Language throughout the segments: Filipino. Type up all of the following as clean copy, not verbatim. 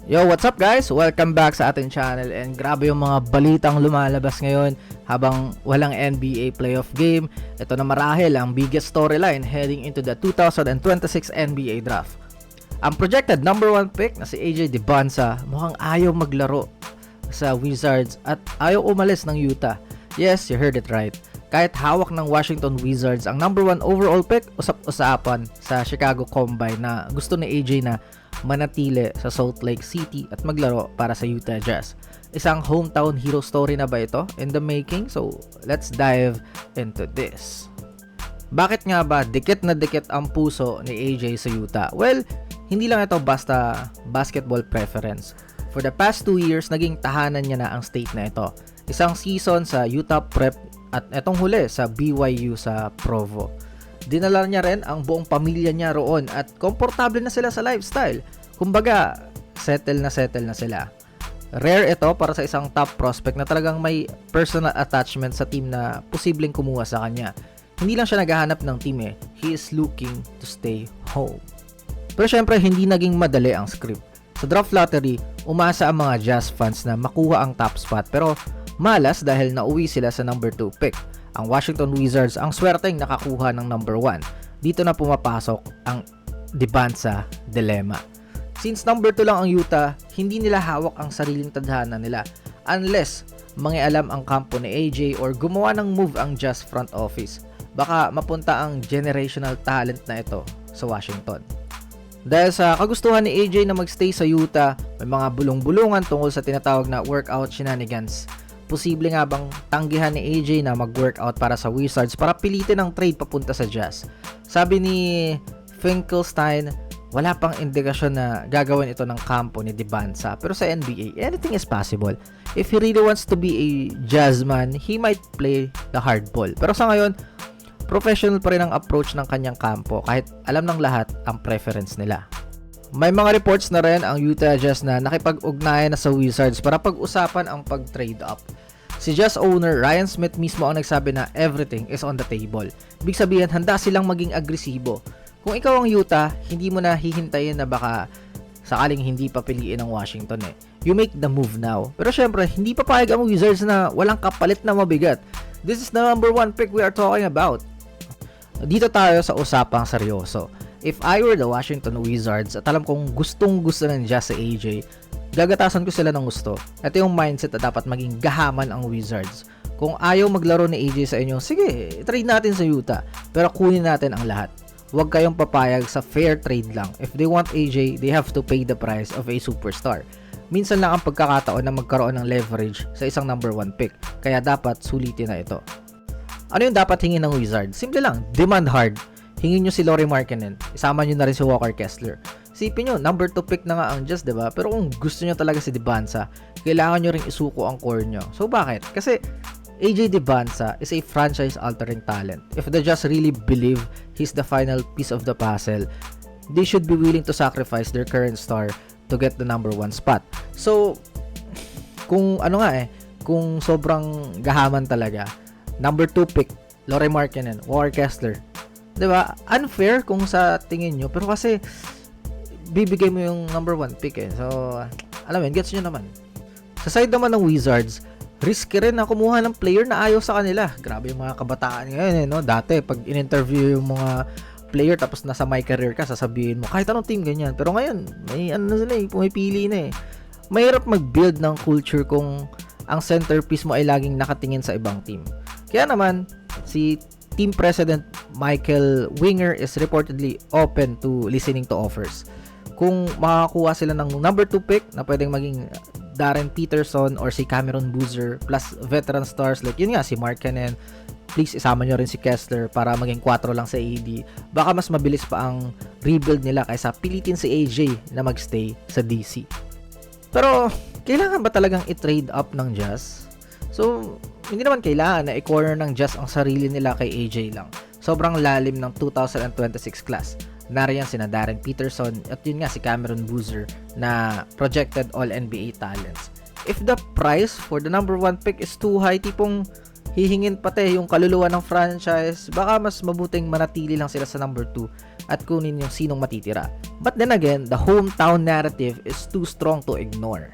Yo, what's up guys? Welcome back sa ating channel and grabe yung mga balitang lumalabas ngayon habang walang NBA playoff game. Ito na marahil ang biggest storyline heading into the 2026 NBA draft. Ang projected number 1 pick na si AJ Dybantsa mukhang ayaw maglaro sa Wizards at ayaw umalis ng Utah. Yes, you heard it right. Kahit hawak ng Washington Wizards ang number 1 overall pick, usap-usapan sa Chicago Combine na gusto ni AJ na manatili sa Salt Lake City at maglaro para sa Utah Jazz. Isang hometown hero story na ba ito in the making? So, let's dive into this. Bakit nga ba dikit na dikit ang puso ni AJ sa Utah? Well, hindi lang ito basta basketball preference. For the past 2 years, naging tahanan niya na ang state na ito. Isang season sa Utah Prep at etong huli sa BYU sa Provo. Dinala niya rin ang buong pamilya niya roon at komportable na sila sa lifestyle. Kumbaga, settle na sila. Rare ito para sa isang top prospect na talagang may personal attachment sa team na posibleng kumuha sa kanya. Hindi lang siya naghahanap ng team he is looking to stay home. Pero syempre, hindi naging madali ang script. Sa draft lottery, umasa ang mga Jazz fans na makuha ang top spot pero malas dahil nauwi sila sa number 2 pick. Ang Washington Wizards ang swerteng nakakuha ng number 1. Dito na pumapasok ang Dybantsa dilemma. Since number 2 lang ang Utah, hindi nila hawak ang sariling tadhana nila unless mangialam ang kampo ni AJ or gumawa ng move ang Jazz front office. Baka mapunta ang generational talent na ito sa Washington. Dahil sa kagustuhan ni AJ na magstay sa Utah, may mga bulong-bulungan tungkol sa tinatawag na workout shenanigans. Posible nga bang tanggihan ni AJ na mag-workout para sa Wizards para pilitin ang trade papunta sa Jazz? Sabi ni Finkelstein, wala pang indikasyon na gagawin ito ng kampo ni Dybantsa. Pero sa NBA, anything is possible. If he really wants to be a Jazzman, he might play the hard ball. Pero sa ngayon, professional pa rin ang approach ng kanyang kampo kahit alam ng lahat ang preference nila. May mga reports na rin ang Utah Jazz na nakipag-ugnayan na sa Wizards para pag-usapan ang pag-trade up. Si Jazz owner Ryan Smith mismo ang nagsabi na everything is on the table. Ibig sabihin, handa silang maging agresibo. Kung ikaw ang Utah, hindi mo na hihintayin na baka sakaling hindi papiliin ng Washington You make the move now. Pero syempre, hindi papayag ang Wizards na walang kapalit na mabigat. This is the number 1 pick we are talking about. Dito tayo sa usapang seryoso. If I were the Washington Wizards at alam kong gustong-gusto ng Jazz sa AJ, gagatasan ko sila ng gusto. Ito yung mindset na dapat maging gahaman ang Wizards. Kung ayaw maglaro ni AJ sa inyo, sige, trade natin sa Utah. Pero kunin natin ang lahat. Huwag kayong papayag sa fair trade lang. If they want AJ, they have to pay the price of a superstar. Minsan lang ang pagkakataon na magkaroon ng leverage sa isang number 1 pick. Kaya dapat sulitin na ito. Ano yung dapat hingin ng Wizards? Simple lang, demand hard. Hingin nyo si Lauri Markkanen, isama nyo na rin si Walker Kessler. Isipin nyo, number 2 pick na nga ang Jazz, diba? Pero kung gusto nyo talaga si Dybantsa, kailangan nyo ring isuko ang core nyo. So bakit? Kasi AJ Dybantsa is a franchise-altering talent. If the Jazz really believe he's the final piece of the puzzle, they should be willing to sacrifice their current star to get the number 1 spot. So, kung kung sobrang gahaman talaga, number 2 pick, Lauri Markkanen, Walker Kessler, diba? Unfair kung sa tingin nyo. Pero kasi, bibigay mo yung number 1 pick So, alam mo, gets nyo naman. Sa side naman ng Wizards, risky rin na kumuha ng player na ayaw sa kanila. Grabe yung mga kabataan ngayon no? Dati, pag in-interview yung mga player tapos nasa my career ka, sasabihin mo, kahit anong team ganyan. Pero ngayon, may ano na sila pumipili na Mahirap mag-build ng culture kung ang centerpiece mo ay laging nakatingin sa ibang team. Kaya naman, si Team President Michael Winger is reportedly open to listening to offers. Kung makakuha sila ng number 2 pick na pwedeng maging Darren Peterson or si Cameron Boozer plus veteran stars like yun nga si Markkanen, please isama nyo rin si Kessler para maging 4 lang sa AD. Baka mas mabilis pa ang rebuild nila kaysa pilitin si AJ na magstay sa DC. Pero kailangan ba talagang i-trade up ng Jazz? So, hindi naman kailangan na i-corner ng Jazz ang sarili nila kay AJ lang. Sobrang lalim ng 2026 class. Nariyan sina Darren Peterson at yun nga si Cameron Boozer na projected All-NBA talents. If the price for the number 1 pick is too high, tipong hihingin pati yung kaluluwa ng franchise, baka mas mabuting manatili lang sila sa number 2 at kunin yung sinong matitira. But then again, the hometown narrative is too strong to ignore.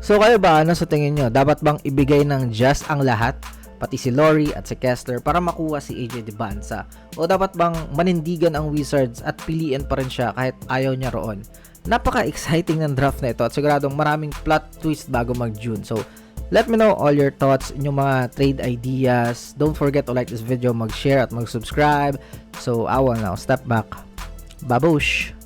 So kayo ba, ano sa tingin nyo? Dapat bang ibigay ng Jazz ang lahat, pati si Lori at si Kessler, para makuha si AJ Dybantsa? O dapat bang manindigan ang Wizards at piliin pa rin siya kahit ayaw niya roon? Napaka-exciting ng draft na ito at siguradong maraming plot twist bago mag-June. So, let me know all your thoughts, inyong mga trade ideas. Don't forget to like this video, mag-share at mag-subscribe. So, I will now step back. Babush!